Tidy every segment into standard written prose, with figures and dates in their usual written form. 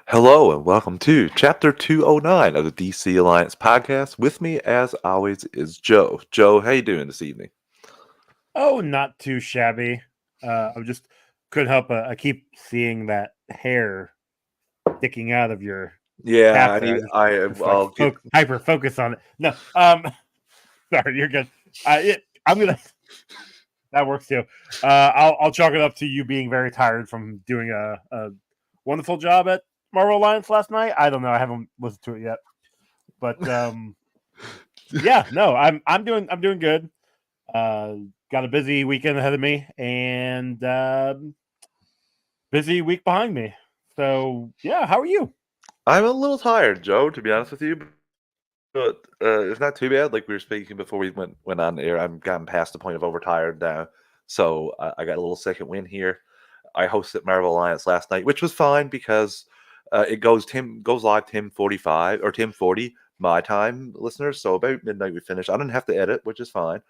Hello and welcome to Chapter 209 of the DC Alliance podcast. With me, as always, is Joe. Joe, how you doing this evening? Oh, not too shabby. I just couldn't help it. I keep seeing that hair sticking out of your Yeah, cap there. Just like I'll get. hyper focus on it. No, sorry, you're good. I'm gonna. That works too. I'll chalk it up to you being very tired from doing a wonderful job at Marvel Alliance last night. I don't know. I haven't listened to it yet, but yeah, no, I'm doing good. Got a busy weekend ahead of me and busy week behind me. So yeah, how are you? I'm a little tired, Joe, to be honest with you, but it's not too bad. Like we were speaking before we went on air, I'm gotten past the point of overtired now, so I got a little second win here. I hosted Marvel Alliance last night, which was fine because it goes live 10:45 or 10:40 my time, listeners. So about midnight we finished. I didn't have to edit, which is fine.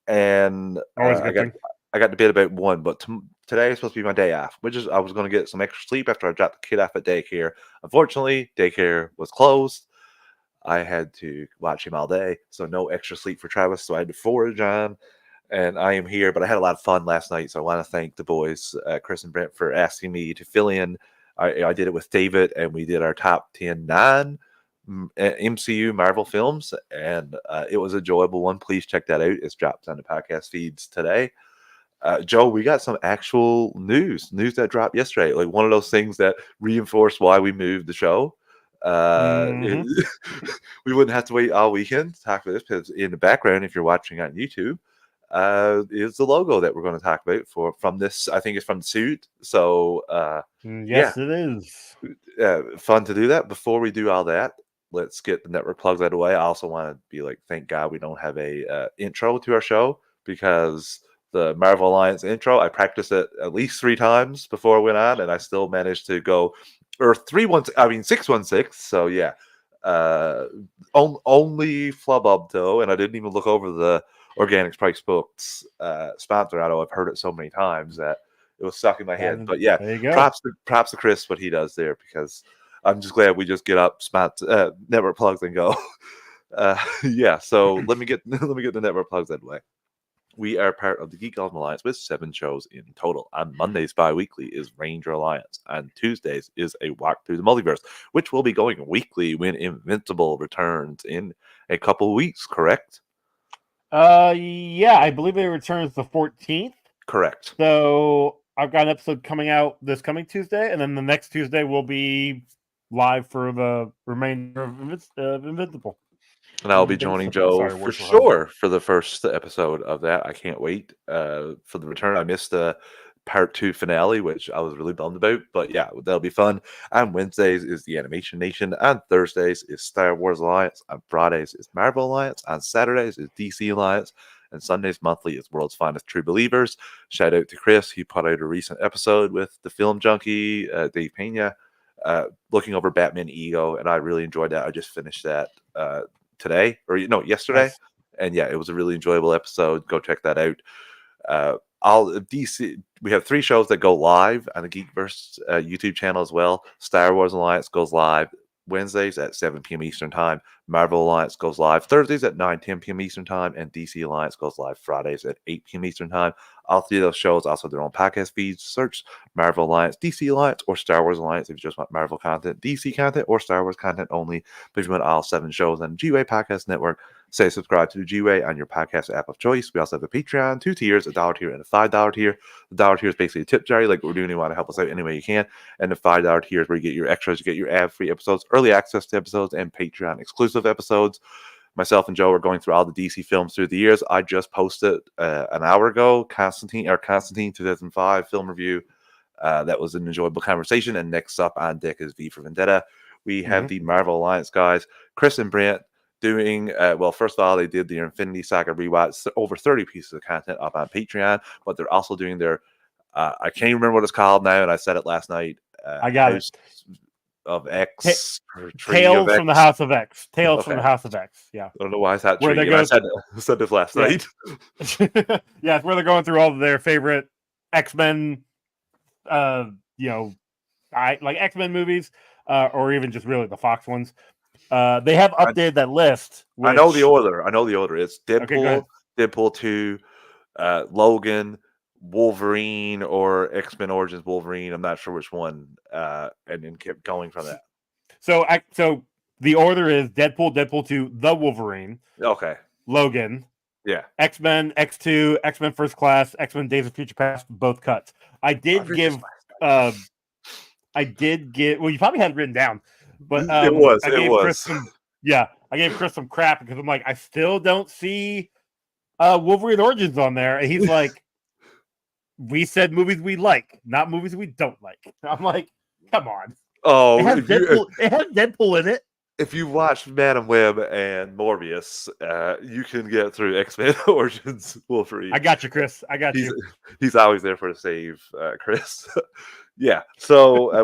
And Always a good thing. I got to bed about 1, but today is supposed to be my day off, which is I was going to get some extra sleep after I dropped the kid off at daycare. Unfortunately, daycare was closed. I had to watch him all day, so no extra sleep for Travis. So I had to forage on, and I am here. But I had a lot of fun last night, so I want to thank the boys, Chris and Brent, for asking me to fill in. I did it with David, and we did our top 10 MCU Marvel films, and it was an enjoyable one. Please check that out. It's dropped on the podcast feeds today. Joe, we got some actual news that dropped yesterday. Like one of those things that reinforced why we moved the show. Mm-hmm. We wouldn't have to wait all weekend to talk about this because in the background, if you're watching on YouTube, is the logo that we're going to talk about from this. I think it's from the suit. So yeah, Yes, it is. fun to do that. Before we do all that, let's get the network plugs out of the way. I also want to be like, thank God we don't have a intro to our show because the Marvel Alliance intro, I practiced it at least 3 times before I went on, and I still managed to go or 616. So yeah, only flub up though, and I didn't even look over the Organics Price Books sponsor. Although I've heard it so many times that it was stuck in my head. And But yeah, there you go. props to Chris what he does there because I'm just glad we just get up network plugs and go. Yeah, so let me get the network plugs out of the way. We are part of the Geek Golem Alliance with 7 shows in total. On Mondays bi-weekly is Ranger Alliance. On Tuesdays is a walk through the multiverse, which will be going weekly when Invincible returns in a couple weeks, correct? Yeah, I believe it returns the 14th. Correct. So I've got an episode coming out this coming Tuesday, and then the next Tuesday will be live for the remainder of Invincible. And I'll be joining Joe for sure for the first episode of that. I can't wait for the return. I missed the part 2 finale, which I was really bummed about. But yeah, that'll be fun. On Wednesdays is the Animation Nation. On Thursdays is Star Wars Alliance. On Fridays is Marvel Alliance. On Saturdays is DC Alliance. And Sundays monthly is World's Finest True Believers. Shout out to Chris. He put out a recent episode with the film junkie, Dave Pena, looking over Batman Ego. And I really enjoyed that. I just finished that today or yesterday. Nice. And yeah, it was a really enjoyable episode. Go check that out. All DC, we have 3 shows that go live on the Geekverse YouTube channel as well. Star Wars Alliance goes live Wednesdays at 7 p.m. Eastern Time. Marvel Alliance goes live Thursdays at 9-10 p.m. Eastern Time, and DC Alliance goes live Fridays at 8 p.m. Eastern Time. All 3 of those shows also have their own podcast feeds. Search Marvel Alliance, DC Alliance, or Star Wars Alliance if you just want Marvel content, DC content, or Star Wars content only. But if you want all 7 shows on the G-Way Podcast Network, say subscribe to the G-Way on your podcast app of choice. We also have a Patreon, 2 tiers, a $1 tier and a $5 tier. The $1 tier is basically a tip jar, like what we're doing. You want to help us out any way you can. And the $5 tier is where you get your extras, you get your ad-free episodes, early access to episodes, and Patreon exclusive episodes. Myself and Joe are going through all the DC films through the years. I just posted an hour ago Constantine 2005 film review. That was an enjoyable conversation. And next up on deck is V for Vendetta. We have the Marvel Alliance guys, Chris and Brent, doing well. First of all, they did the Infinity Saga rewatch, over 30 pieces of content up on Patreon, but they're also doing their I can't remember what it's called now, and I said it last night. I got it. Of X, Tales from the House of X. Tales from the House of X. Yeah. I don't know why I said tree. I said this last night. Yeah, it's where they're going through all of their favorite X-Men. I like X-Men movies, or even just really the Fox ones. They have updated that list. I know the order. I know the order. It's Okay, go ahead. Deadpool 2, Logan, Wolverine, or X-Men Origins Wolverine. I'm not sure which one. And then kept going from that. So the order is Deadpool, Deadpool 2, The Wolverine, Okay. Logan, Yeah. X-Men, X2, X-Men First Class, X-Men Days of Future Past, both cuts. I did give well, you probably had it written down, but I gave Chris some crap because I'm like, I still don't see Wolverine Origins on there, and he's like, we said movies we like, not movies we don't like. I'm like, come on. Oh, it has Deadpool in it. If you watch Madam Web and Morbius, you can get through X-Men Origins Wolverine. I got you, Chris. I got you. He's always there for the save, Chris. Yeah. So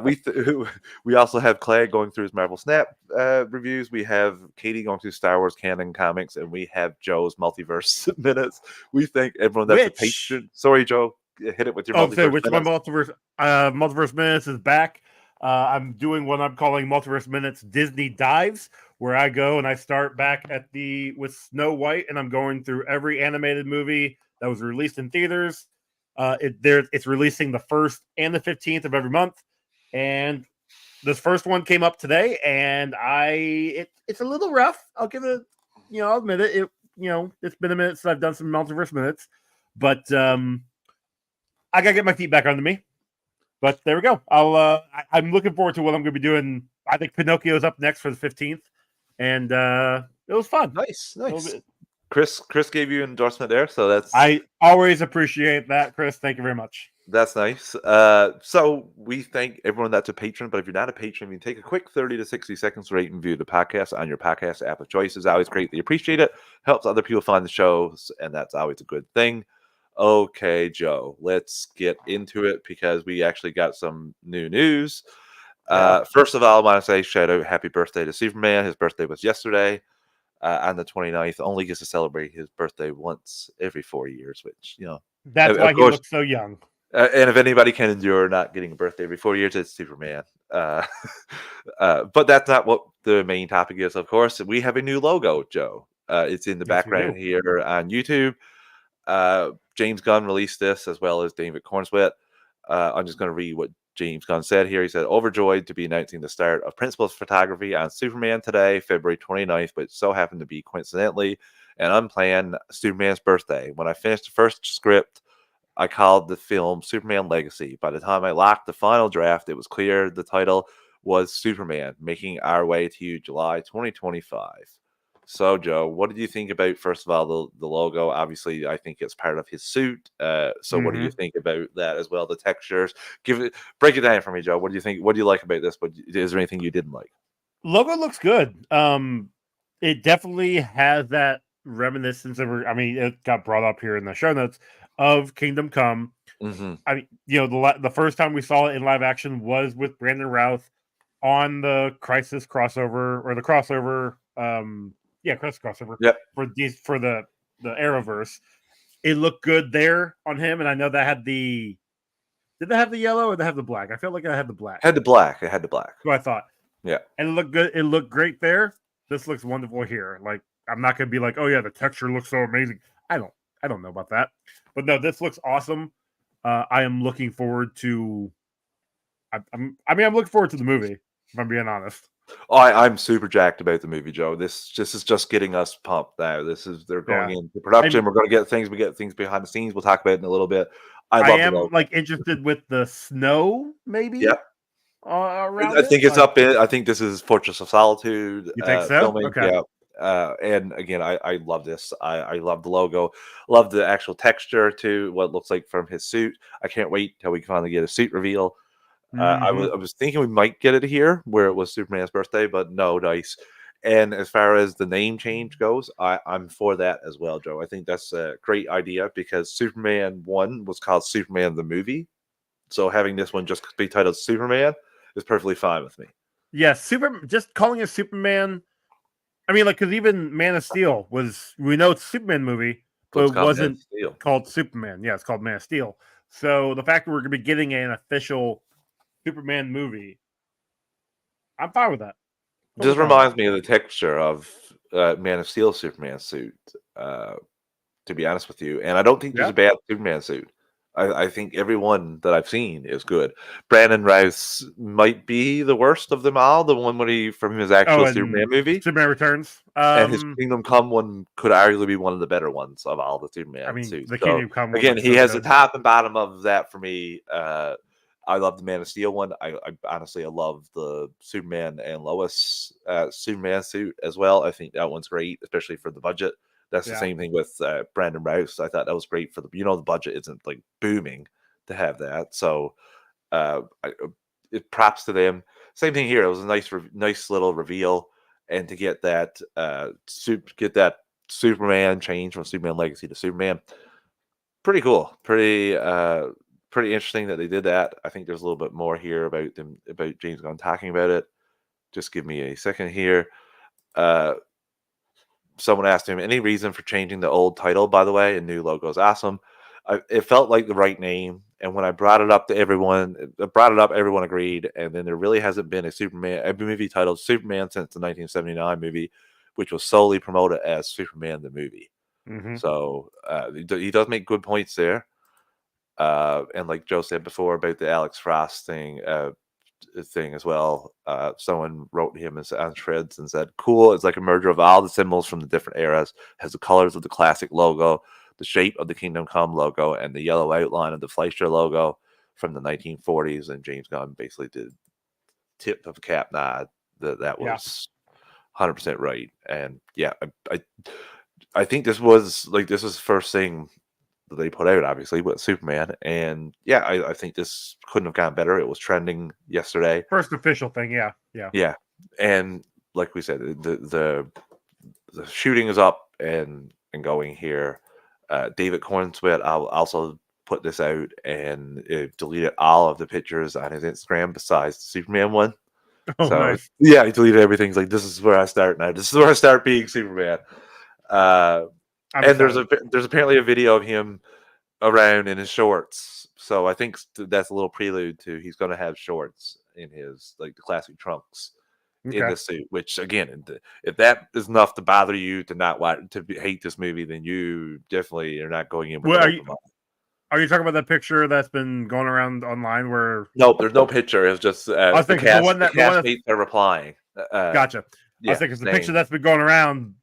we also have Clay going through his Marvel Snap reviews. We have Katie going through Star Wars canon comics, and we have Joe's Multiverse minutes. We thank everyone that's a patron. Sorry, Joe. Hit it with your Multiverse minutes. My Multiverse minutes is back. I'm doing what I'm calling Multiverse Minutes Disney Dives, where I go and I start back with Snow White, and I'm going through every animated movie that was released in theaters. It's releasing the 1st and the 15th of every month, and this first one came up today, and it's a little rough. I'll give it, I'll admit it. It's been a minute since I've done some Multiverse Minutes, but I gotta get my feet back under me. But there we go. I'm looking forward to what I'm going to be doing. I think Pinocchio's up next for the 15th, and it was fun. Nice. Chris gave you an endorsement there, so I always appreciate that, Chris. Thank you very much. That's nice. So we thank everyone that's a patron, but if you're not a patron, you can take a quick 30 to 60 seconds to rate and view the podcast on your podcast app of choice. Is always greatly appreciate it. Helps other people find the shows, and that's always a good thing. Okay, Joe, let's get into it because we actually got some new news. First of all, I want to say shout out happy birthday to Superman. His birthday was yesterday on the 29th. Only gets to celebrate his birthday once every 4 years, which, that's why he looks so young. And if anybody can endure not getting a birthday every 4 years, it's Superman. But that's not what the main topic is, of course. We have a new logo, Joe. It's in the background here on YouTube. James Gunn released this as well as David Cornsweet. I'm just going to read what James Gunn said here. He said, overjoyed to be announcing the start of principal photography on Superman today, February 29th, but so happened to be coincidentally an unplanned Superman's birthday. When I finished the first script, I called the film Superman Legacy. By the time I locked the final draft, it was clear the title was Superman, making our way to July 2025. So, Joe, what did you think about, first of all, the logo? Obviously, I think it's part of his suit. What do you think about that as well? The textures. Break it down for me, Joe. What do you think? What do you like about this? But is there anything you didn't like? Logo looks good. It definitely has that reminiscence of. It got brought up here in the show notes of Kingdom Come. Mm-hmm. The first time we saw it in live action was with Brandon Routh on the Crisis crossover or the crossover. Crisis crossover. Yep. For the Arrowverse. It looked good there on him, and I know that had the. Did they have the yellow or they have the black? I felt like I had the black. Had the black. It had the black. So I thought. Yeah. And it looked good. It looked great there. This looks wonderful here. Like, I'm not gonna be like, oh yeah, the texture looks so amazing. I don't know about that. But no, this looks awesome. I am looking forward to. I'm looking forward to the movie. If I'm being honest. Oh, I'm super jacked about the movie, Joe. This is just getting us pumped now. They're going into production. We're going to get things. We get things behind the scenes. We'll talk about it in a little bit. I am interested with the snow, maybe. Yeah. I think it's up in. I think this is Fortress of Solitude. You think so? Filming. Okay. Yeah. And again, I love this. I love the logo. Love the actual texture to what it looks like from his suit. I can't wait till we can finally get a suit reveal. I was thinking we might get it here where it was Superman's birthday, but no dice. And as far as the name change goes, I'm for that as well, Joe. I think that's a great idea because Superman 1 was called Superman the movie. So having this one just be titled Superman is perfectly fine with me. Yes, just calling it Superman. Because even Man of Steel we know it's a Superman movie, but it wasn't called Superman. Yeah, it's called Man of Steel. So the fact that we're going to be getting an official Superman movie, I'm fine with that. Totally Just fine with reminds me of the texture of Man of Steel Superman suit. To be honest with you, and I don't think that. there's Yeah. a bad Superman suit. I think everyone that I've seen is good. Brandon Routh might be the worst of them all. The one from his Oh, actual Superman and movie, Superman Returns. and his Kingdom Come one could arguably be one of the better ones of all the I Superman mean, suits. the So Kingdom Come one again, looks he so has the good. top and bottom of that for me. I love the Man of Steel one. I honestly I love the Superman and Lois Superman suit as well. I think that one's great, especially for the budget. That's the Yeah. same thing with Brandon Rouse. I thought that was great for the budget isn't like booming to have that. So it props to them. Same thing here. It was a nice little reveal, and to get that Superman change from Superman Legacy to Superman, pretty cool. Pretty interesting that they did that. I think there's a little bit more here about James Gunn talking about it. Just give me a second here. Uh, Someone asked him any reason for changing the old title, by the way, and new logo is awesome. It felt like the right name, and when I brought it up to everyone, everyone agreed. And then there really hasn't been a movie titled Superman since the 1979 movie, which was solely promoted as Superman the movie. Mm-hmm. So he does make good points there. And like Joe said before about the Alex Frost thing as well. Someone wrote him on threads and said, "Cool. It's like a merger of all the symbols from the different eras. Has the colors of the classic logo, the shape of the Kingdom Come logo, and the yellow outline of the Fleischer logo from the 1940s." And James Gunn basically did tip of cap nod that Yeah. was 100% right. And yeah, I think this was the first thing that they put out, obviously, with Superman. And yeah, I think this couldn't have gone better. It was trending yesterday. First official thing. Yeah. Yeah. Yeah, and like we said, the shooting is up and going here. David Cornswet, I'll also put this out and it deleted all of the pictures on his Instagram besides the Superman one. Oh, So nice. yeah, he deleted everything. He's like, this is where I start now. This is where I start being Superman. Uh, I'm and excited. there's apparently a video of him around in his shorts. So I think that's a little prelude to he's going to have shorts in his like the classic trunks in Okay. the suit. Which again, if that is enough to bother you to not hate this movie, then you definitely are not going in with Well, an open mind. are you talking about that picture that's been going around online where? Nope, there's no picture. It's just I was the thinking the one castmates are replying. gotcha. I was Yeah, thinking the picture saying that's been going around.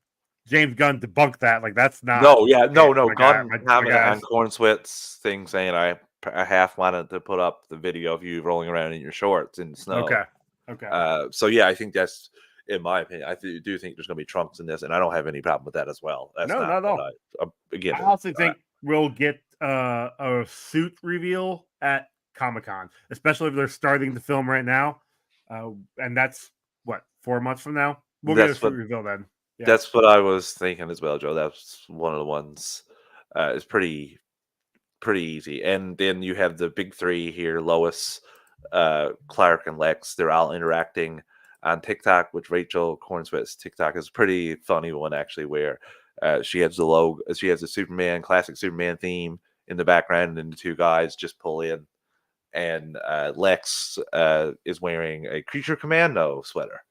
James Gunn debunked that. Like that's not. no, yeah, it, no. my guy. Gunn My commented on guys. Cornswit's thing saying I half wanted to put up the video of you rolling around in your shorts in the snow. Okay. Okay. So yeah, I think that's in my opinion. I do think there's going to be trunks in this, and I don't have any problem with that as well. That's No, not not at what all. again. I also think we'll get a suit reveal at Comic-Con, especially if they're starting the film right now, and that's what 4 months from now. We'll get a suit reveal then. Yeah. That's what I was thinking as well, Joe. That's one of the ones. It's pretty easy, and then you have the big three here: Lois, Clark, and Lex. They're all interacting on TikTok, which Rachel Cornswit's TikTok is a pretty funny one actually, where she has the logo, she has the classic Superman theme in the background, and then the two guys just pull in, and Lex is wearing a Creature Commando sweater.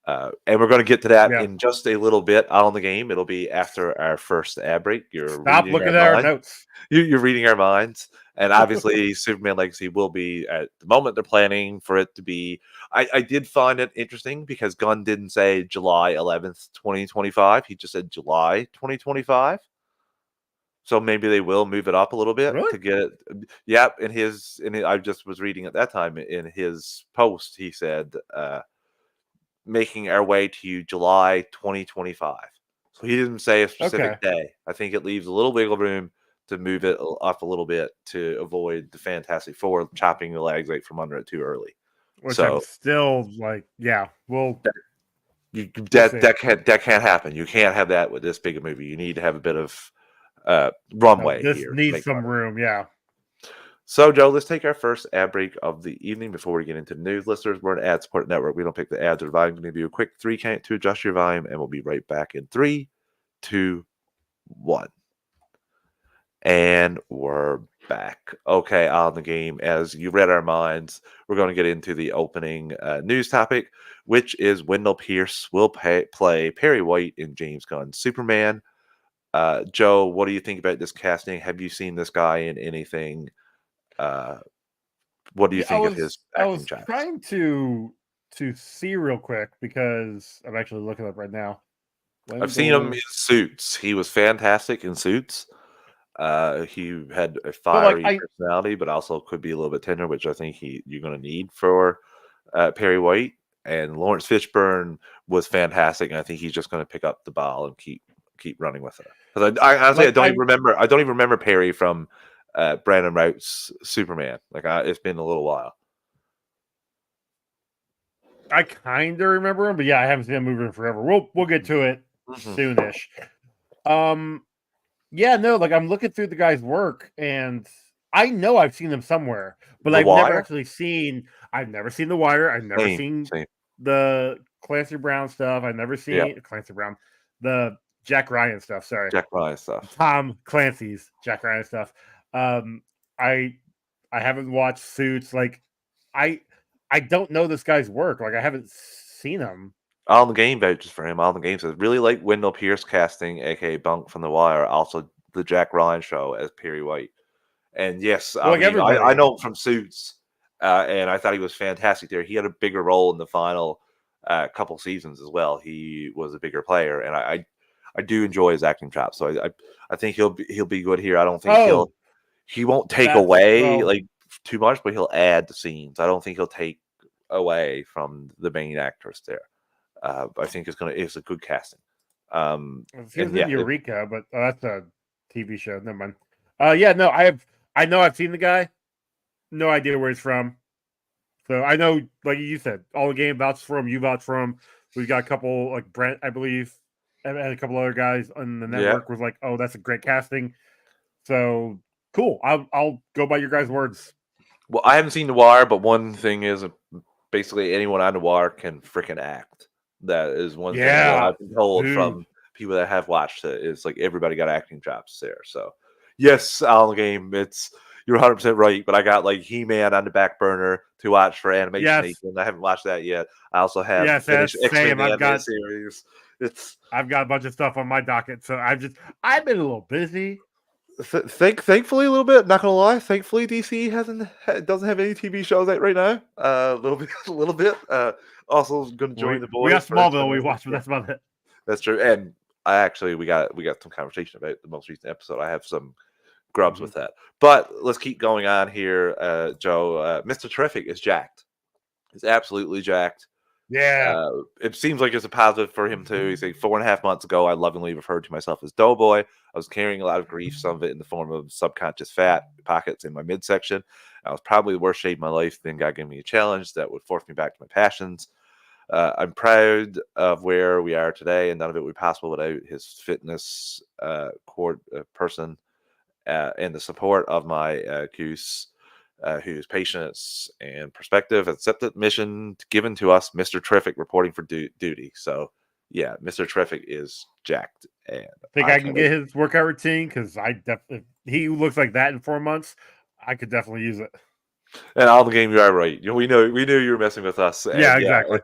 And we're going to get to that in just a little bit on the game. It'll be after our first ad break. Stop looking at our notes. You're reading our minds. And obviously, Superman Legacy will be, at the moment, they're planning for it to be. I did find it interesting because Gunn didn't say July 11th, 2025. He just said July 2025. So maybe they will move it up a little bit to get it. Yeah, I just was reading at that time in his post, he said, making our way to July 2025. So he didn't say a specific day. I think it leaves a little wiggle room to move it up a little bit to avoid the Fantastic Four chopping the legs out from under it too early. Which I'm still like, well, that can't happen. You can't have that with this big a movie. You need to have a bit of runway this here. Needs some room, yeah. So, Joe, let's take our first ad break of the evening before we get into the news. Listeners, we're an ad-supported network. We don't pick the ads or volume. We're going to do a quick 3 count to adjust your volume, and we'll be right back in 3, 2, 1. And we're back. Okay, on the game, as you read our minds, we're going to get into the opening news topic, which is Wendell Pierce will play Perry White in James Gunn's Superman. Joe, what do you think about this casting? Have you seen this guy in anything? Uh, what do you Yeah, I think of was his I acting was chops? trying to see real quick because I'm actually looking up right now. I've seen him in Wendell, Suits. He was fantastic in Suits. He had a but like fiery personality, but also could be a little bit tender, which I think you're going to need for Perry White. And Lawrence Fishburne was fantastic, and I think he's just going to pick up the ball and keep running with it. Because I honestly I like don't even remember. I don't even remember Perry from Brandon Routh's Superman. Like it's been a little while. I kind of remember him, but yeah, I haven't seen him moving forever. We'll get to it Mhm. soonish. Um, yeah, no, like I'm looking through the guy's work, and I know I've seen him somewhere, but The I've never Wire, actually seen. I've never seen The Wire. I've never same, seen same. the Clancy Brown stuff. I've never Yeah, seen Clancy Brown, the Jack Ryan stuff. Sorry, Jack Ryan stuff. Tom Clancy's Jack Ryan stuff. Um, I I haven't watched Suits. Like I I don't know this guy's work. Like I haven't seen him. On the game vouches for him. On the game says really like Wendell Pierce casting, aka Bunk from The Wire. Also, the Jack Ryan show as Perry White. And yes, Well, on like the game, I everybody. know him from Suits, and I thought he was fantastic there. He had a bigger role in the final couple seasons as well. He was a bigger player, and I do enjoy his acting chops. So I think he'll be good here. I don't think Oh, he won't take that's away well. like too much, but he'll add the scenes. I don't think he'll take away from the main actress there. I think it's a good casting. He was And in yeah, Eureka, but that's a TV show. Never mind. Yeah, no, I know I've seen the guy. No idea where he's from. So I know, like you said, all the game vouches for him. You vouch for him. We've got a couple, like Brent, I believe, and a couple other guys on the yeah. network was like, "Oh, that's a great casting." So cool. I'll go by your guys' words. Well, I haven't seen The Wire, but one thing is basically anyone on The Wire can freaking act. That is one thing that Yeah, I've been told dude. from people that have watched it. Is like everybody got acting chops there. So yes, on the game, you're 100% right. But I got like He-Man on the back burner to watch for Animation Yes, Nation. I haven't watched that yet. I also have yes, finished that's X-Men same. the animated series. It's I've got a bunch of stuff on my docket, so I've been a little busy. thankfully a little bit. Not gonna lie, thankfully DC doesn't have any TV shows out right now. A little bit, a little bit. Also, going to join the We got boys for Smallville we X-Men. watched, but Yeah, that's about it. that's true. And we got some conversation about the most recent episode. I have some grubs Mhm. with that, but let's keep going on here. Joe, Mr. Terrific is jacked. He's absolutely jacked. Yeah. It seems like it's a positive for him too. He's like 4.5 months ago, I lovingly referred to myself as Doughboy. I was carrying a lot of grief, some of it in the form of subconscious fat pockets in my midsection. I was probably the worst shape of my life. Then God gave me a challenge that would force me back to my passions. I'm proud of where we are today, and none of it would be possible without his fitness person and the support of my goose, whose patience and perspective accepted mission given to us, Mr. Terrific, reporting for duty. So, yeah, Mr. Terrific is jacked, and Think I I can can't wait. get his workout routine because I definitely he looks like that in 4 months. I could definitely use it. And all the game, you are right. We knew you were messing with us, Yeah, and yeah, exactly.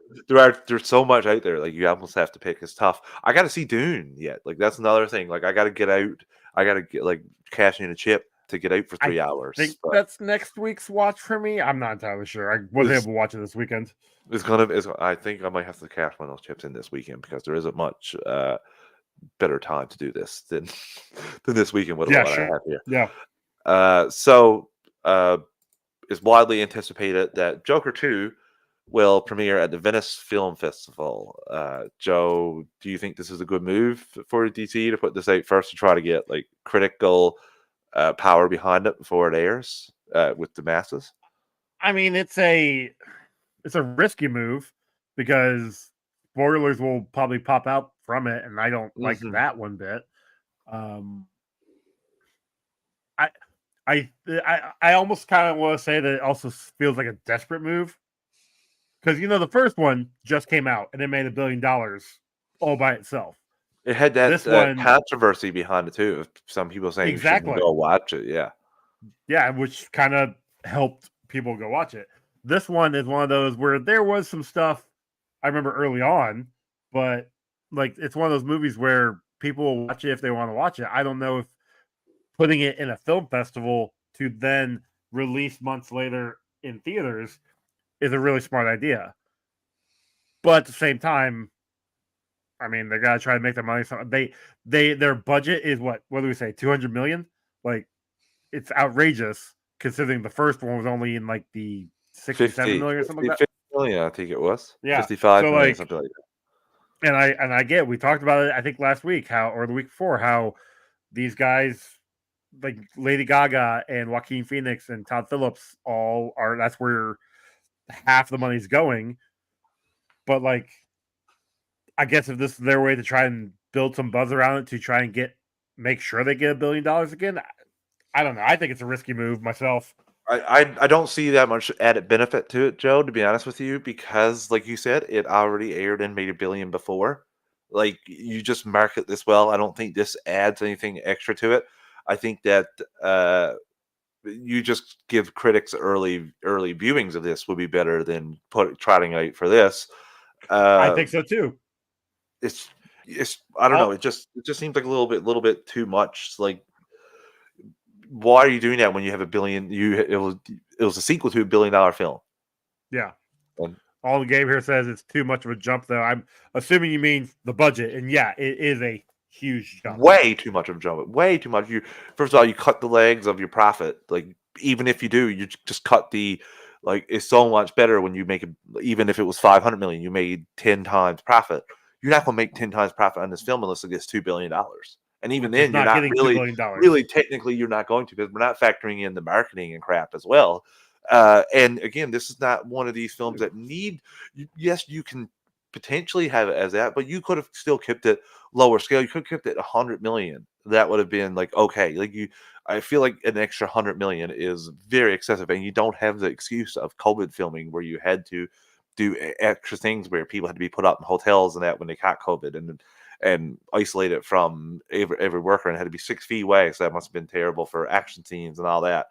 there's so much out there. Like you almost have to pick. It's tough. I got to see Dune yet. Like that's another thing. Like I got to get out. I got to get like cash in a chip to get out for I 3 hours. think But that's next week's watch for me. I'm not entirely sure. I wasn't able it's to watch it this weekend. I think I might have to cash one of those chips in this weekend because there isn't much better time to do this than than this weekend with Yeah, what I sure. have here. Yeah. So it's widely anticipated that Joker 2 will premiere at the Venice Film Festival. Joe, do you think this is a good move for DC to put this out first to try to get like critical power behind it before it airs with the masses? I mean, it's a risky move because spoilers will probably pop out from it, and I don't like Hmm. that one bit. Um, I I almost kind of want to say that it also feels like a desperate move because the first one just came out and it made $1 billion all by itself. It had that This one controversy behind it too. Of some people saying you shouldn't exactly. go watch it. Yeah. Yeah, which kind of helped people go watch it. This one is one of those where there was some stuff I remember early on, but like it's one of those movies where people will watch it if they want to watch it. I don't know if putting it in a film festival to then release months later in theaters is a really smart idea. But at the same time, I mean, they gotta try to make their money. So their budget is what do we say, 200 million? Like it's outrageous considering the first one was only in like the 67 50, million or something 50, like that. 50 million, I think it was. Yeah. 55 So million, like, something like that. and I get we talked about it I think last week or the week before how these guys like Lady Gaga and Joaquin Phoenix and Todd Phillips all are that's where half the money's going. But like, I guess if this is their way to try and build some buzz around it to try and make sure they get $1 billion again, I don't know. I think it's a risky move myself. I don't see that much added benefit to it, Joe, to be honest with you, because like you said, it already aired and made $1 billion before. Like you just market this well. I don't think this adds anything extra to it. I think that you just give critics early viewings of this would be better than trotting out for this. I Uh, think so too. it's I don't know. All, It just seems like a little bit too much. Like, why are you doing that when you have $1 billion? It was a sequel to $1 billion film. yeah. And All the game here says it's too much of a jump, though. I'm assuming you mean the budget, and yeah, it is a huge jump. way too much of a jump. Way too much. You first of all, you cut the legs of your profit. Like even if you do, you just cut the like. It's so much better when you make it. Even if it was 500 million, you made 10 times profit. You're not going to make 10 times profit on this film unless it gets $2 billion. And even Which is then, you're not not getting really, $2 billion. really technically, you're not going to because we're not factoring in the marketing and crap as well. And again, this is not one of these films that need. Yes, you can potentially have it as that, but you could have still kept it lower scale. You could have kept it 100 million. That would have been like okay. Like you, I feel like an extra 100 million is very excessive, and you don't have the excuse of COVID filming where you had to do extra things where people had to be put up in hotels and that when they caught COVID and isolated from every worker and had to be 6 feet away. So that must have been terrible for action scenes and all that.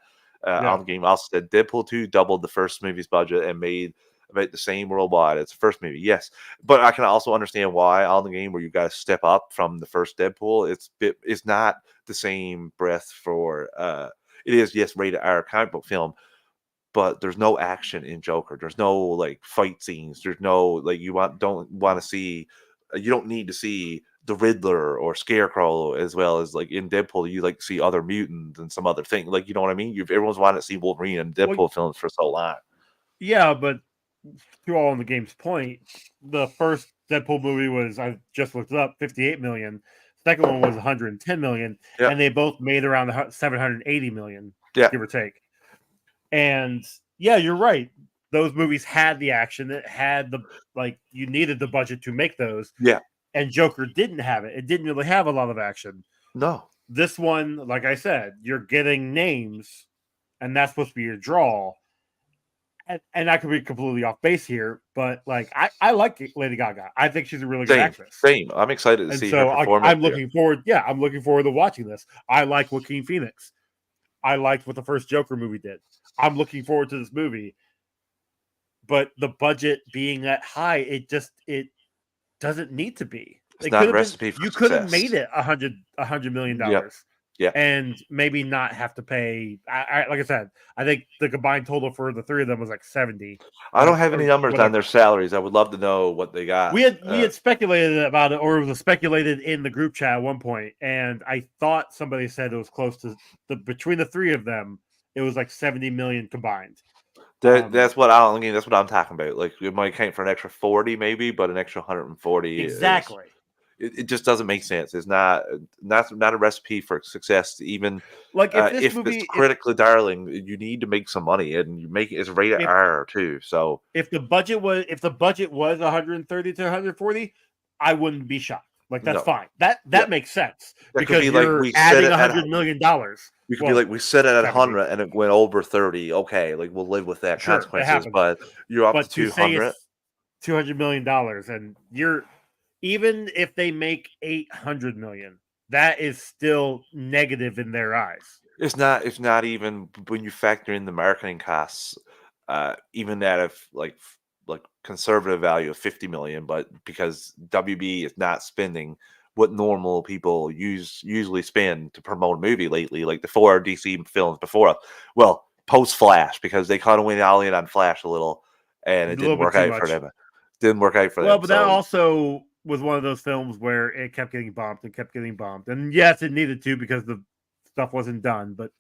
Yeah. On the game also said Deadpool 2 doubled the first movie's budget and made about the same worldwide as the first movie. Yes, but I can also understand why on the game where you guys step up from the first Deadpool, it's not the same breath for it is yes rated R comic book film, but there's no action in Joker. There's no like fight scenes. There's no like don't want to see. You don't need to see the Riddler or Scarecrow as well as like in Deadpool. You like see other mutants and some other thing. Like you know what I mean? Everyone's wanted to see Wolverine and Well, Deadpool films for so long. yeah, but to all in the game's point, the first Deadpool movie was I just looked it up 58 million. Second one was 110 million, Yeah, and they both made around 780 million, yeah, give or take. And yeah, you're right. Those movies had the action. It had the like you needed the budget to make those. yeah. And Joker didn't have it. It didn't really have a lot of action. No, This one, like I said, you're getting names, and that's supposed to be your draw. And I could be completely off base here, but like I like Lady Gaga. I think she's a really good same, actress. same. I'm excited to And see her so performance I'm here. looking forward. Yeah, I'm looking forward to watching this. I like Joaquin Phoenix. I liked what the first Joker movie did. I'm looking forward to this movie. But the budget being that high, it doesn't need to be. It's It not could a have been. recipe for You could have success. made it $100 million Yep, yeah. and maybe not have to pay. Like I said, I think the combined total for the three of them was like 70, I don't have any or numbers on their whatever. salaries. I would love to know what they got. We had speculated about it, or it was speculated in the group chat at one point, and I thought somebody said it was close to between the three of them, it was like 70 million combined. That's what that's what I'm talking about. Like it might count for an extra 40 maybe, but an extra 140 is Exactly. it just doesn't make sense. It's not a recipe for success. Even Like if this if it's movie, critically darling, you need to make some money, and you make it's rated if R too. So if the budget was 130 to 140, I wouldn't be shocked. Like that's no, fine. yeah, That makes sense that could because be like you're we set adding it at $100 million. we could be Well, like we set it at 70. 100 and it went over 30. Okay, like we'll live with that Sure, it consequences. happens. But you're up to But to say 200. it's $200 million, and you're even if they make 800 million, that is still negative in their eyes. It's not. It's not even when you factor in the marketing costs, even at like conservative value of 50 million, but because WB is not spending what normal people usually spend to promote a movie lately, like the four DC films before us. Well, post Flash, because they kind of went all in on Flash a little, and A it didn't little bit work too out for much. them. Didn't work out for Well, them. but that So also was one of those films where it kept getting bumped and kept getting bumped. And yes, it needed to because the stuff wasn't done. But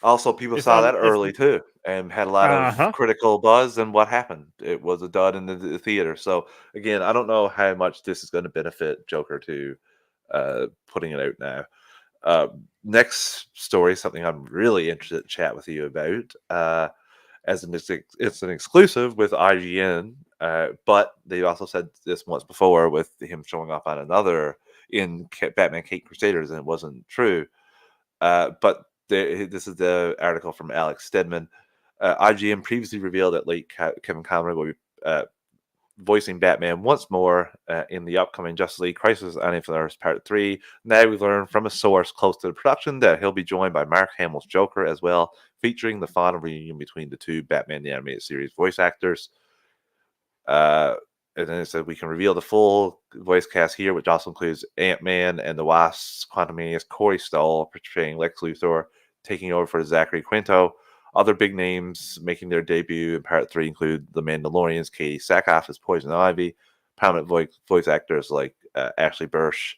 also, people it's saw not. that It's early too, and had a lot of huh. critical buzz. And what happened? It was a dud in the theater. So again, I don't know how much this is going to benefit Joker to putting it out now. Uh, Next story, something I'm really interested to chat with you about. As it's an exclusive with IGN, but they also said this once before with him showing off on another in Batman Caped Crusaders, and it wasn't true. But this is the article from Alex Stedman. IGN previously revealed that late Kevin Conroy will be voicing Batman once more in the upcoming Justice League Crisis on Infinite Earths Part 3. Now we learn from a source close to the production that he'll be joined by Mark Hamill's Joker as well, featuring the final reunion between the two Batman the Animated Series voice actors. And then it said we can reveal the full voice cast here, which also includes Ant-Man and the Wasp's Quantumania's Corey Stoll portraying Lex Luthor, taking over for Zachary Quinto. Other big names making their debut in Part 3 include The Mandalorian's Katie Sackhoff as Poison Ivy, prominent voice actors like Ashley Burch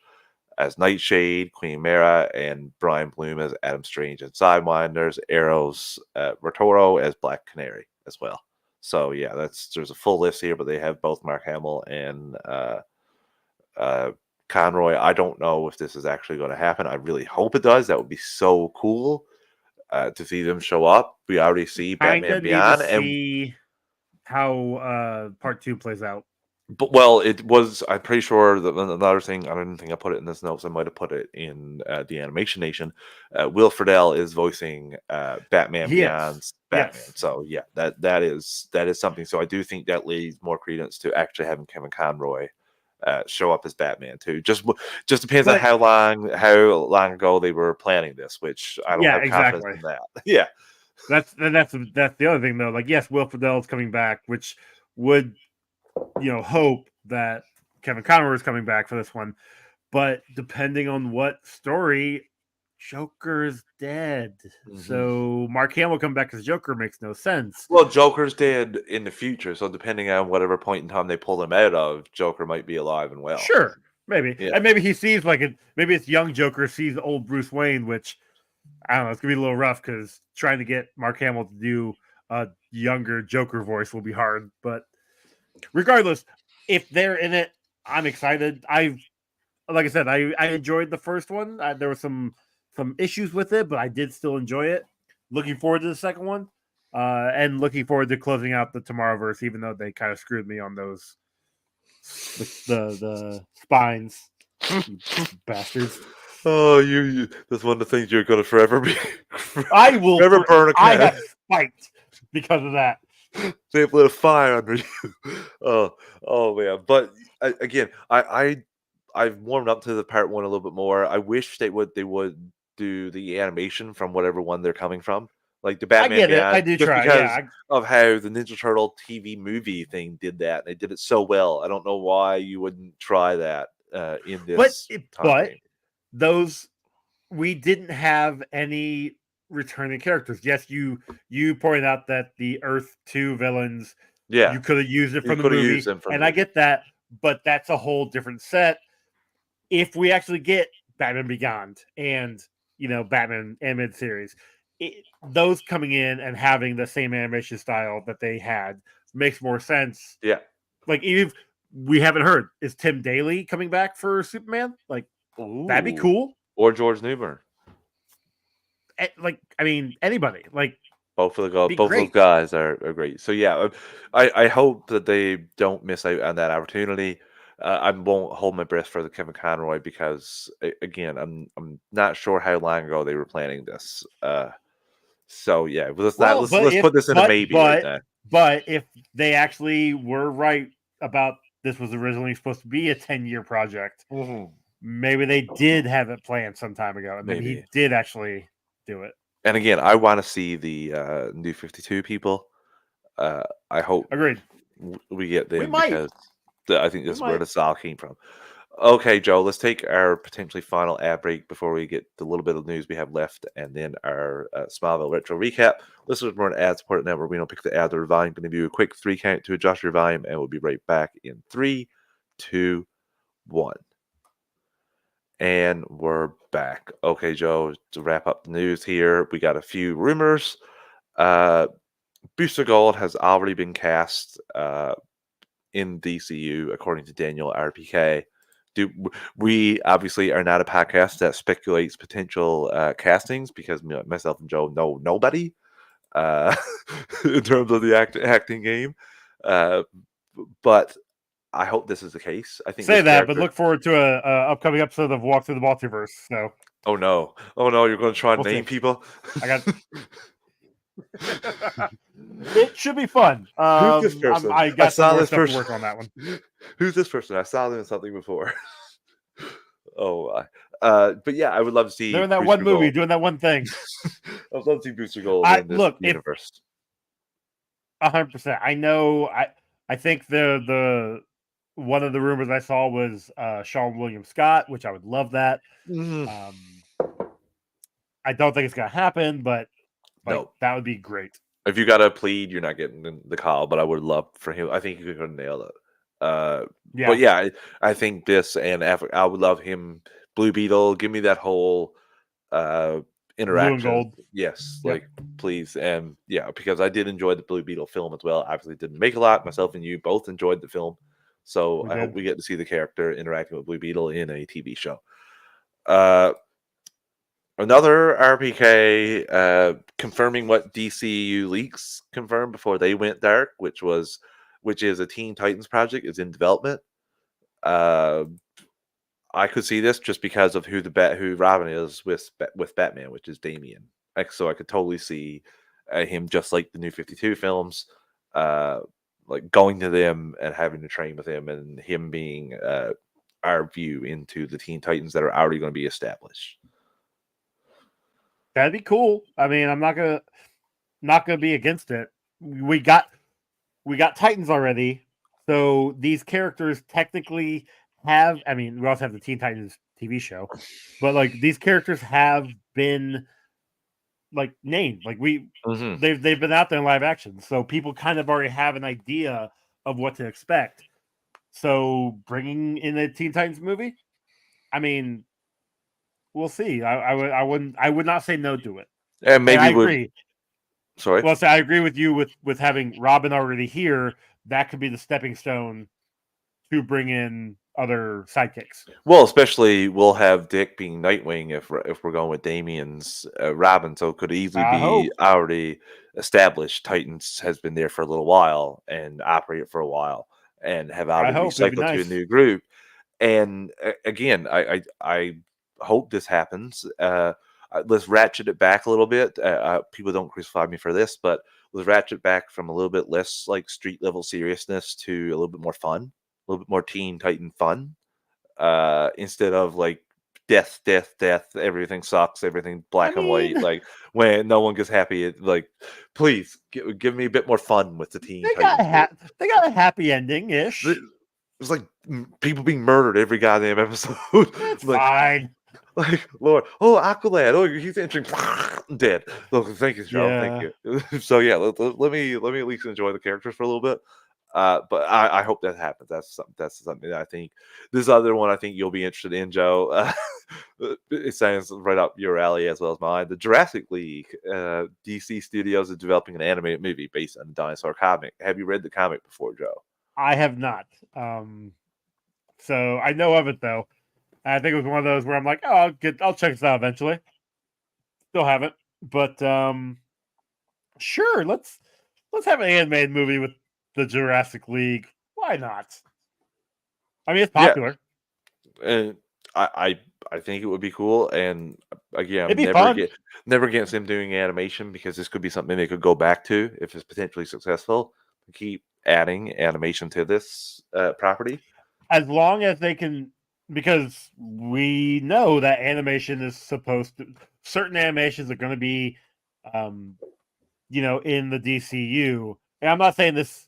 as Nightshade, Queen Mara, and Brian Bloom as Adam Strange and Sidewinders, Arrow's Rotoro as Black Canary as well. So yeah, there's a full list here, but they have both Mark Hamill and Conroy. I don't know if this is actually going to happen. I really hope it does. That would be so cool to see them show up. We already see Kinda Batman need to Beyond, and see how part 2 plays out. but well, it was. I'm pretty sure that another thing. I don't think I put it in this notes. I might have put it in the Animation Nation. Will Friedle is voicing Batman He is. Beyond's Batman. Yes. So yeah, that is something. So I do think that leads more credence to actually having Kevin Conroy show up as Batman too. Just depends on But how long ago they were planning this, which I don't yeah, have confidence exactly. in that. Yeah. That's the other thing though. Like, yes, Will Friedle's coming back, which would hope that Kevin Conroy is coming back for this one. But depending on what story, Joker's dead. Mhm. So Mark Hamill come back as Joker makes no sense. Well, Joker's dead in the future, so depending on whatever point in time they pull him out of, Joker might be alive and well. Sure, maybe, Yeah. and maybe he sees maybe it's young Joker sees old Bruce Wayne, which I don't know. It's gonna be a little rough because trying to get Mark Hamill to do a younger Joker voice will be hard. But regardless, if they're in it, I'm excited. Like I said, I enjoyed the first one. There were some issues with it, but I did still enjoy it. Looking forward to the second one, and looking forward to closing out the Tomorrowverse, even though they kind of screwed me on those the spines, you bastards. Oh, that's one of the things you're going to forever be. I will forever burn a I can. have spiked because of that. They have lit a fire under you. Oh man! But again, I've warmed up to the part one a little bit more. I wish they would do the animation from whatever one they're coming from, like the I Batman get it. I Beyond, do just try. because Yeah, of how the Ninja Turtle TV movie thing did that. They did it so well. I don't know why you wouldn't try that in this time but frame. those we didn't have any returning characters. Yes, you pointed out that the Earth 2 villains Yeah, you could have used it you from the could have used movie, them from and the I movie. get that, but that's a whole different set. If we actually get Batman Beyond and Batman animated series, those coming in and having the same animation style that they had makes more sense. Yeah. Like, even if we haven't heard, is Tim Daly coming back for Superman? Like, that'd be Ooh. cool. Or George Newbern. Like, I mean, anybody. Like, Both of be those great. guys are great. So yeah, I hope that they don't miss out on that opportunity. I won't hold my breath for the Kevin Conroy because again, I'm not sure how long ago they were planning this. So yeah, Well, let's put this in a maybe right now. but if they actually were right about this was originally supposed to be a 10-year project, maybe they did have it planned some time ago, and then he Maybe. did actually do it. And again, I want to see the New 52 people. I hope Agreed. we get We them might. because I think We this is where might. the style came from. Okay, Joe, let's take our potentially final ad break before we get the little bit of news we have left, and then our Smallville retro recap. This is more an ad supported network. We don't pick the ad or volume. Going to do a quick 3 count to adjust your volume, and we'll be right back in 3, 2, 1. And we're back. Okay, Joe, to wrap up the news here, we got a few rumors. Booster Gold has already been cast in DCU, according to Daniel RPK. We obviously are not a podcast that speculates potential castings because myself and Joe know nobody uh, in terms of the acting game. Uh, but I hope this is the case. I think Say this that, but character. look forward to a upcoming episode of Walk Through the Multiverse. So Oh no! Oh no! You're going to try and we'll name see. people. I got. It should be fun. Who's this person? I I got some saw more this stuff to person. work on that one. Who's this person? I saw them in something before. Oh, but yeah, I would love to see They're in that Booster one movie Gold. doing that one thing. I would love to see Booster Gold I in this look if universe. 100%. I know. I think the one of the rumors I saw was Sean William Scott, which I would love that. Mm, I don't think it's gonna happen, but like no, that would be great. if you got a plead, you're not getting the call. But I would love for him. I think he could nail it. But Yeah, yeah, I think this and I would love him. Blue Beetle, give me that whole blue and interaction. gold. Yes, Yep, like please, and yeah, because I did enjoy the Blue Beetle film as well. Obviously, didn't make a lot. Myself and you both enjoyed the film, so we I hope did. we get to see the character interacting with Blue Beetle in a TV show. Uh, Another RPK confirming what DCU leaks confirmed before they went dark, which is a Teen Titans project is in development. Uh, I could see this just because of who Robin is with Batman, which is Damian. So I could totally see him just like the New 52 films, uh, like going to them and having to train with him, and him being our view into the Teen Titans that are already going to be established. That'd be cool. I mean, I'm not gonna be against it. We got Titans already, so these characters technically have. I mean, we also have the Teen Titans TV show, but like these characters have been like named. Like Mm-hmm. they've been out there in live action, so people kind of already have an idea of what to expect. So bringing in a Teen Titans movie, I mean, we'll see. I would not say no to it. And And maybe I would agree. sorry. Well, so I agree with you with having Robin already here. That could be the stepping stone to bring in other sidekicks. Well, especially we'll have Dick being Nightwing if we're going with Damien's Robin, so it could easily I be hope. already established. Titans has been there for a little while and operated for a while and have I already hope it'd be recycled to a nice. new group. And again, I hope this happens. Let's ratchet it back a little bit. People don't crucify me for this, but let's ratchet back from a little bit less like street level seriousness to a little bit more fun, a little bit more Teen Titan fun. Instead of like death, death, death, everything sucks, everything I black and white. mean, Like when no one gets happy, like please give me a bit more fun with the Teen Titans. they got a happy ending ish. It's like people being murdered every goddamn episode. It's like, fine. like Lord, oh Aqualad, oh he's entering dead. Look, thank you, Joe, thank Yeah, you. So yeah, let me at least enjoy the characters for a little bit. But I hope that happens. That's something that I think. This other one I think you'll be interested in, Joe. It sounds right up your alley as well as mine. The Jurassic League. DC Studios is developing an animated movie based on the dinosaur comic. Have you read the comic before, Joe? I have not. So I know of it though. I think it was one of those where I'm like, oh, I'll check this out eventually. Still haven't, but sure, let's have an animated movie with the Jurassic League. Why not? I mean, it's Yeah, popular. and I think it would be cool. And again, It'd I'm be fun. never against them doing animation because this could be something they could go back to if it's potentially successful. Keep adding animation to this property. As long as they can, because we know that animation is supposed to, certain animations are going to be um, in the DCU. And I'm not saying this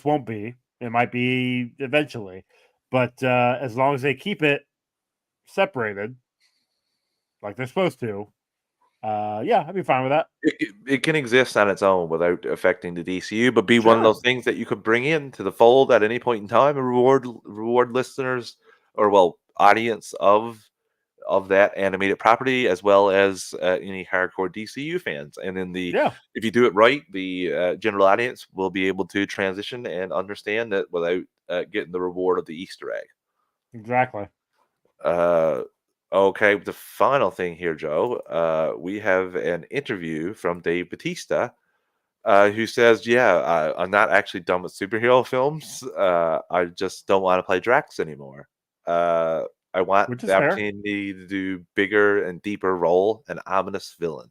won't be. It might be eventually, but as long as they keep it separated, like they're supposed to, yeah, I'd be fine with that. It can exist on its own without affecting the DCU, but be one of Sure. those things that you could bring into the fold at any point in time and reward listeners or well audience of that animated property as well as any hardcore DCU fans. And then Yeah, if you do it right, the general audience will be able to transition and understand it without getting the reward of the Easter egg. exactly. Uh, okay, the final thing here, Joe. We have an interview from Dave Batista, who says, "Yeah, I'm not actually done with superhero films. I just don't want to play Drax anymore. Uh, I want Which is the fair. opportunity to do bigger and deeper role, an ominous villain."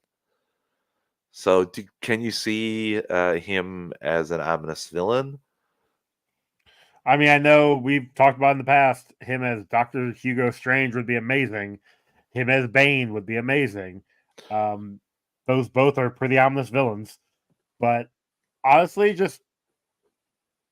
So, can you see him as an ominous villain? I mean, I know we've talked about in the past, him as Dr. Hugo Strange would be amazing. Him as Bane would be amazing. Um, those both are pretty ominous villains. But honestly, just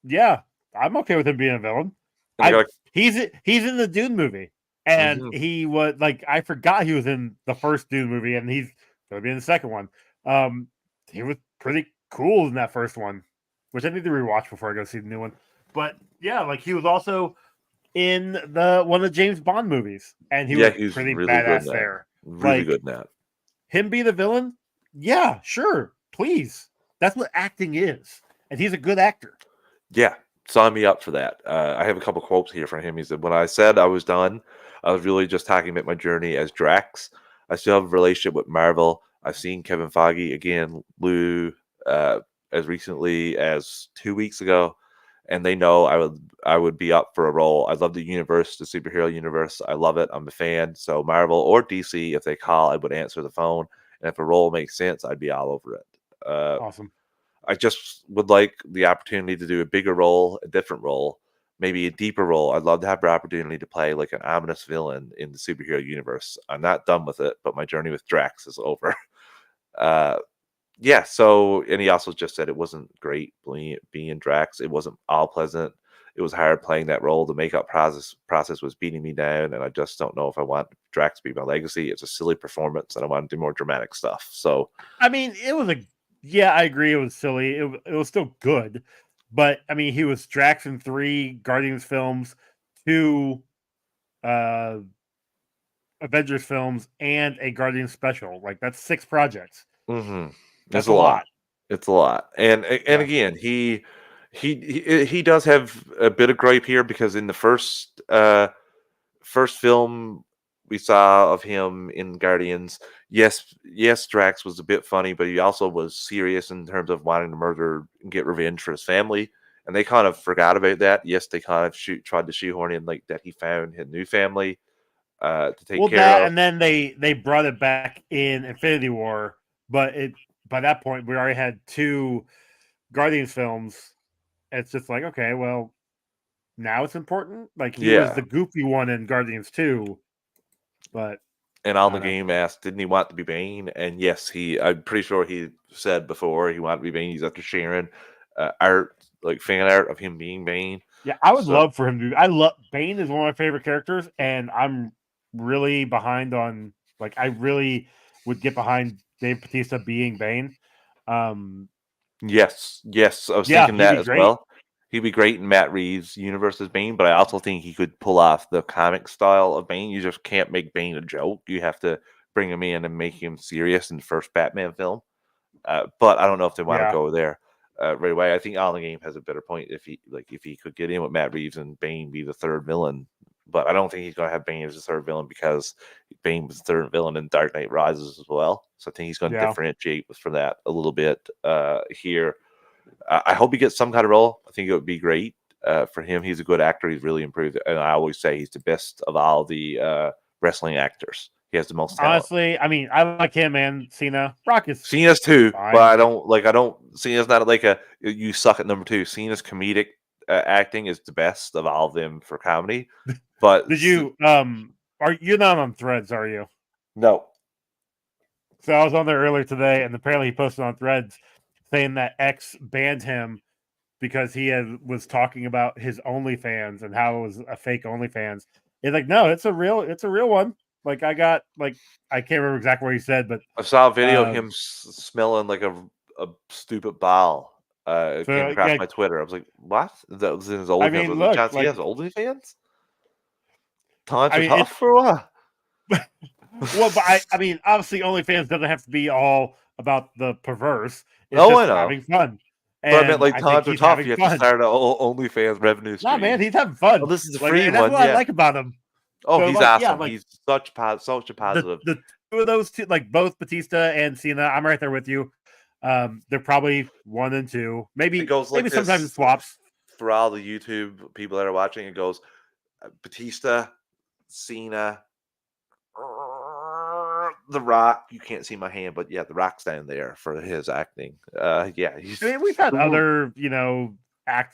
yeah, I'm okay with him being a villain. And they I go, he's in the Dune movie, and mhm. he was like I forgot he was in the first Dune movie, and he's gonna be in the second one. Um, he was pretty cool in that first one, which I need to rewatch before I go see the new one. But yeah, like he was also in the one of the James Bond movies, and he Yeah, was he's pretty really good badass in that. there. Really Like good in that. him be the villain, yeah, sure, please. That's what acting is, and he's a good actor. Yeah, sign me up for that. I have a couple quotes here from him. He said, "When I said I was done, I was really just talking about my journey as Drax. I still have a relationship with Marvel. I've seen Kevin Feige again, Lou, as recently as 2 weeks ago, and they know I would be up for a role. I love the universe, the superhero universe. I love it. I'm a fan. So Marvel or DC, if they call, I would answer the phone, and if a role makes sense, I'd be all over it." Awesome. I just would like the opportunity to do a bigger role, a different role, maybe a deeper role. I'd love to have the opportunity to play like an ominous villain in the superhero universe. I'm not done with it, but my journey with Drax is over. Uh, yeah. So, and he also just said it wasn't great being Drax. It wasn't all pleasant. It was hard playing that role. The makeup process was beating me down, and I just don't know if I want Drax to be my legacy. It's a silly performance, and I want to do more dramatic stuff. So, I mean, it was a yeah, I agree. It was silly. It was still good, but I mean, he was Drax in 3 Guardians films, 2 uh Avengers films, and a Guardians special. Like that's 6 projects. mhm. It's That's a a lot. lot. It's a lot. And Yeah. again, he does have a bit of gripe here because in the first film we saw of him in Guardians, yes, Drax was a bit funny, but he also was serious in terms of wanting to murder and get revenge for his family. And they kind of forgot about that. Yes, they kind of tried to shoehorn in like that he found his new family to take Well, care that of. and then they brought it back in Infinity War, but it by that point we already had 2 Guardians films. It's just like okay, well now it's important. Like he was Yeah. the goofy one in Guardians 2, but And I on the don't know. game asked, didn't he want to be Bane? And yes, I'm pretty sure he said before he wanted to be Bane. He's after sharing art, like fan art of him being Bane. Yeah, I would So love for him to. I love Bane is one of my favorite characters, and I'm really behind on like I really would get behind Dave Bautista being Bane. Um, yes, I was yeah, thinking he'd that be as great. well. He'd be great in Matt Reeves' universe as Bane, but I also think he could pull off the comic style of Bane. You just can't make Bane a joke. You have to bring him in and make him serious in the first Batman film. But I don't know if they want to Yeah, go there right away. I think Alan Game has a better point if he could get in with Matt Reeves and Bane be the third villain. But I don't think he's going to have Bane as the third villain because Bane was the third villain in Dark Knight Rises as well. So I think he's going to yeah. differentiate from that a little bit here. I hope he gets some kind of role. I think it would be great for him. He's a good actor. He's really improved, and I always say he's the best of all the wrestling actors. He has the most talent. Honestly, I mean, I like him and Cena. Brock is Cena's too, but fine. I don't. Cena's not like a you suck at number two. Cena's comedic acting is the best of all of them for comedy. But Did you are you not on Threads? Are you? no, So I was on there earlier today, and apparently he posted on Threads saying that X banned him because he was talking about his OnlyFans and how it was a fake OnlyFans. He's like, no, it's a real one. Like I can't remember exactly what he said, but I saw a video of him smelling like a stupid bowel. It came across my Twitter. I was like, "What?" That was in his OnlyFans. I mean, look, he has OnlyFans. Times I are mean, tough for what? Well, but I mean, obviously, OnlyFans doesn't have to be all about the perverse. It's I just know. having fun. But I meant And like I think times are he's tough. having You have to fun. start an OnlyFans revenue stream. Nah, man, he's having fun. Oh, this is a Like, free and that's one. what I Yeah. like about him. Oh, So, he's like, awesome. yeah, like, He's such a positive. the two of those two, like both Batista and Cena, I'm right there with you. They're probably 1 and 2. Maybe It goes like maybe sometimes this it swaps. for all the YouTube people that are watching. It goes Batista, Cena, The Rock. You can't see my hand, but yeah, The Rock's down there for his acting. Yeah, I mean, we've had other,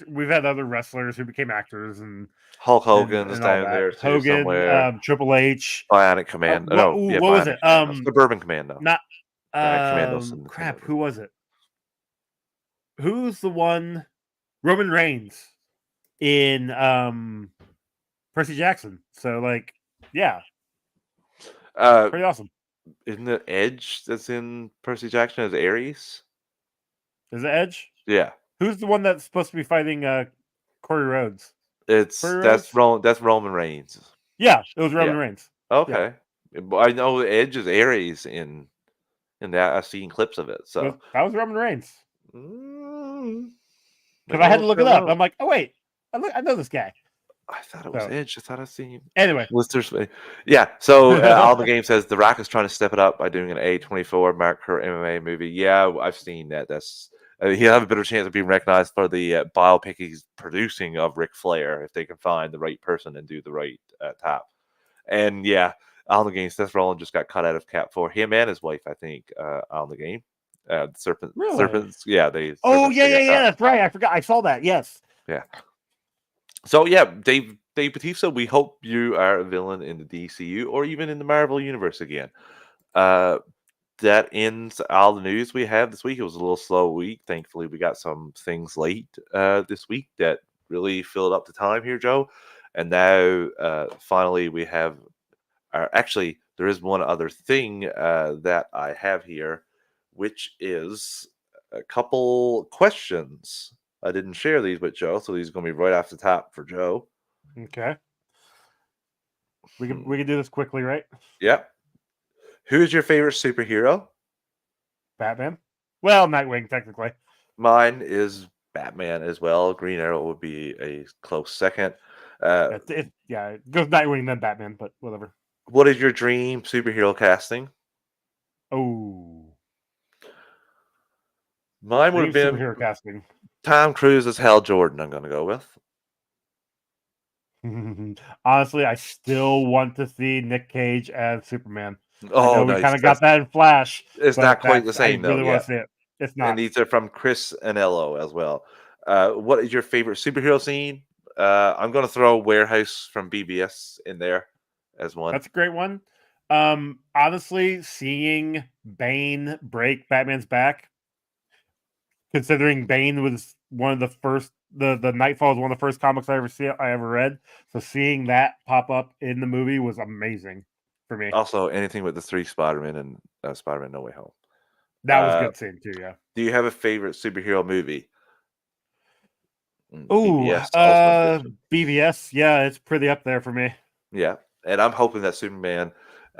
we've had other wrestlers who became actors and Hulk Hogan is and all down that. there too Hogan, somewhere. Triple H, Bionic Commando. what was Bionic it? Commando. Suburban Commando. Not Bionic Commando's crap. Who was it? Who's the one? Roman Reigns in Percy Jackson. So like, yeah, pretty awesome. Isn't it Edge that's in Percy Jackson as Ares? Is it Edge? Yeah. Who's the one that's supposed to be fighting Corey Rhodes? That's Roman Reigns. Yeah, it was Roman Reigns. Okay. Yeah. I know Edge is Ares in that. I've seen clips of it. So that was Roman Reigns. Because I had to look it up. I'm like, oh wait, I know this guy. I thought it was Edge. I thought I'd seen. Anyway, yeah. So all the game says The Rock is trying to step it up by doing an A24 Mark Her MMA movie. Yeah, I've seen that. That's he'll have a better chance of being recognized for the biopic he's producing of Ric Flair if they can find the right person and do the right top. And yeah, on the game, Seth Rollins just got cut out of Cap for him and his wife, I think, on the game. Serpents. Yeah, they. Oh yeah. That's right. I forgot. I saw that. Yes. Yeah. So yeah, Dave Bautista, we hope you are a villain in the DCU or even in the Marvel universe again. That ends all the news we have this week. It was a little slow week. Thankfully, we got some things late this week that really filled up the time here, Joe. And now, finally, we have actually, there is one other thing that I have here, which is a couple questions. I didn't share these with Joe, so these are going to be right off the top for Joe. Okay. We can do this quickly, right? Yep. Who is your favorite superhero? Batman. Well, Nightwing, technically. Mine is Batman as well. Green Arrow would be a close second. It goes Nightwing then Batman, but whatever. What is your dream superhero casting? Oh. Mine would have been superhero casting. Tom Cruise as Hal Jordan, I'm going to go with. Honestly, I still want to see Nick Cage as Superman. Oh, I know we kind of got that in Flash. It's not quite the same, I really want to see it. It's not. And these are from Chris Anello as well. What is your favorite superhero scene? I'm going to throw Warehouse from BBS in there as one. That's a great one. Honestly, seeing Bane break Batman's back, considering Bane was one of the first, the Nightfall is one of the first comics I ever read. So seeing that pop up in the movie was amazing for me. Also, anything with the 3 Spider-Man and Spider-Man No Way Home. That was good scene too, yeah. Do you have a favorite superhero movie? BVS. Yeah, it's pretty up there for me. Yeah, and I'm hoping that Superman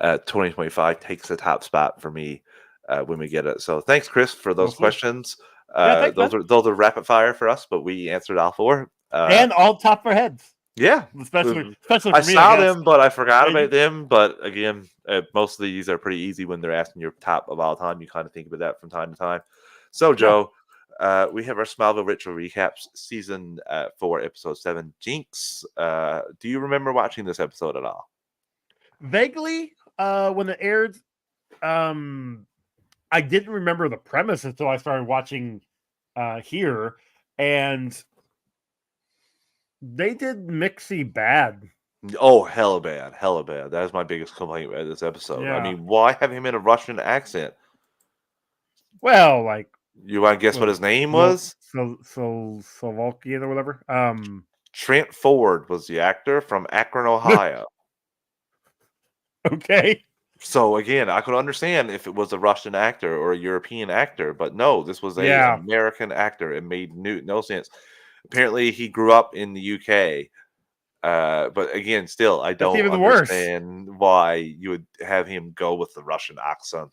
2025 takes the top spot for me when we get it. So thanks, Chris, for those questions. Thanks, those are rapid fire for us, but we answered all 4. And all top of our heads. Yeah, especially for I me, saw them, but I forgot about them. But again, most of these are pretty easy when they're asking your top of all time. You kind of think about that from time to time. So, Joe, we have our Smallville Ritual recaps, season 4, episode 7, Jinx. Do you remember watching this episode at all? Vaguely, when it aired, I didn't remember the premise until I started watching here, and they did Mixie bad Oh, hella bad, hella bad. That is my biggest complaint about this episode. I Yeah. mean, why have him in a Russian accent? Well, like You want to guess what was his name Sol was? Slovakian or whatever. Trent Ford was the actor from Akron, Ohio. Okay. So again, I could understand if it was a Russian actor or a European actor, but no, this was a Yeah. American actor. It made no sense. Apparently, he grew up in the UK. But again, still, I That's don't even worse. understand why you would have him go with the Russian accent.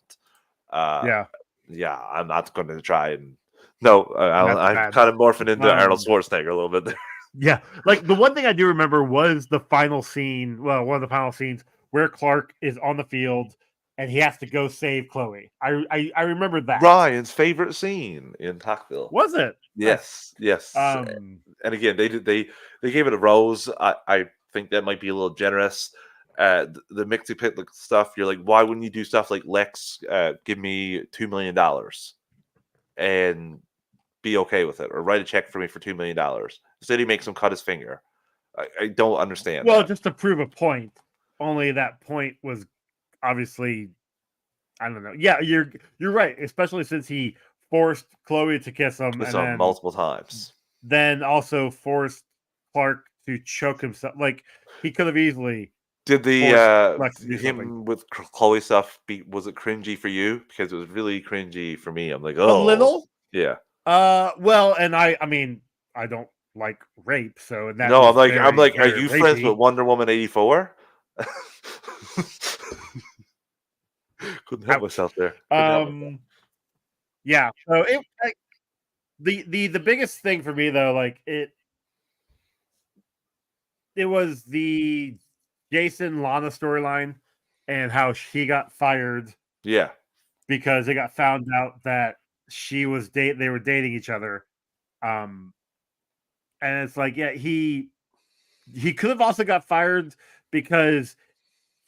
Uh, Yeah. yeah, I'm not going to try and. No, That's I'm bad. kind of morphing into Arnold Um, Schwarzenegger a little bit there. yeah. Like the one thing I do remember was the final scene. Well, one of the final scenes where Clark is on the field and he has to go save Chloe. I remember that. Ryan's favorite scene in Talkville. Was it? Nice. Yes, yes. And again, they gave it a rose. I think that might be a little generous. The Mixie Pit stuff, you're like, why wouldn't you do stuff like Lex? Give me $2 million and be okay with it, or write a check for me for $2 million. Instead, he makes him cut his finger. I don't understand Well, that. just to prove a point. Only that point was obviously, I don't know. Yeah, you're right. Especially since he forced Chloe to kiss him, and then multiple times. Also forced Clark to choke himself. Like he could have easily. Did forced Lex to do him something. with Chloe stuff was it cringy for you? Because it was really cringy for me. I'm like, A oh, little. yeah. Well, and I mean, I don't like rape, so that No, was I'm like, are very you friends with rapey. Wonder Woman 84? Couldn't help Ouch. myself there. Couldn't help myself. Yeah. So it like, the biggest thing for me though, like it was the Jason Lana storyline and how she got fired Yeah. because it got found out that they were dating each other. And it's like, yeah, he could have also got fired because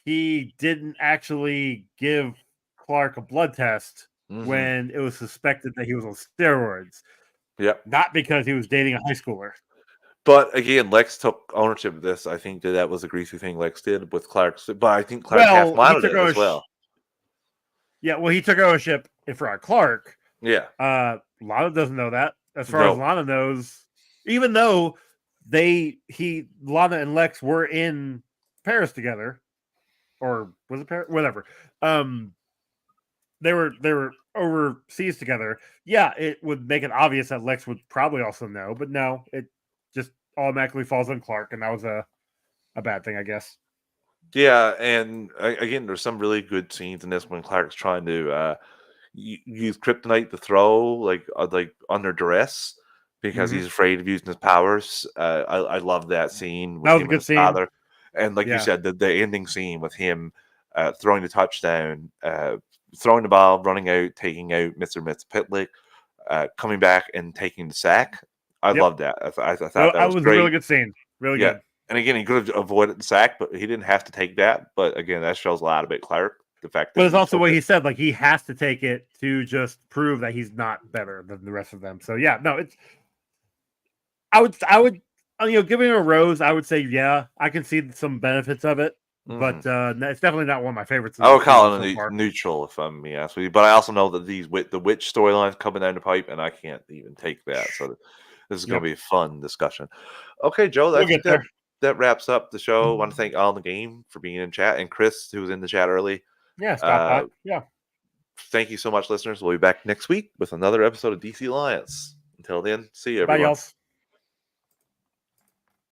he didn't actually give Clark a blood test when it was suspected that he was on steroids. Yep. Not because he was dating a high schooler. But again, Lex took ownership of this. I think that was a greasy thing Lex did with Clark. But I think Clark half Well, he minded took it as well. Yeah, well, he took ownership for Clark. Yeah. Lana doesn't know that. As far as Lana knows, even though Lana and Lex were in Paris together, or was it Paris? Whatever. They were overseas together. Yeah, it would make it obvious that Lex would probably also know, but no, it just automatically falls on Clark, and that was a bad thing, I guess. Yeah, and again, there's some really good scenes in this when Clark's trying to use kryptonite to throw like under duress because he's afraid of using his powers. I love that scene with That was him a and good his scene. father, and like you said, the ending scene with him throwing the touchdown, throwing the ball, running out, taking out Mr. Pitlick, coming back and taking the sack. I love that. I thought that was a great. really good scene. Really good. And again, he could have avoided the sack, but he didn't have to take that. But again, that shows a lot about Clark. The fact that But it's also what he said, like he has to take it to just prove that he's not better than the rest of them. So yeah, no, it's I would giving a rose, I would say yeah, I can see some benefits of it, but it's definitely not one of my favorites. I would call it a neutral, if I'm being honest with you. But I also know that the witch storylines coming down the pipe, and I can't even take that. So this is going to be a fun discussion. Okay, Joe, I think that wraps up the show. I want to thank All in the Game for being in chat, and Chris, who was in the chat early. Yeah, stop by. Yeah. Thank you so much, listeners. We'll be back next week with another episode of DC Alliance. Until then, see you, everyone. Bye, y'all.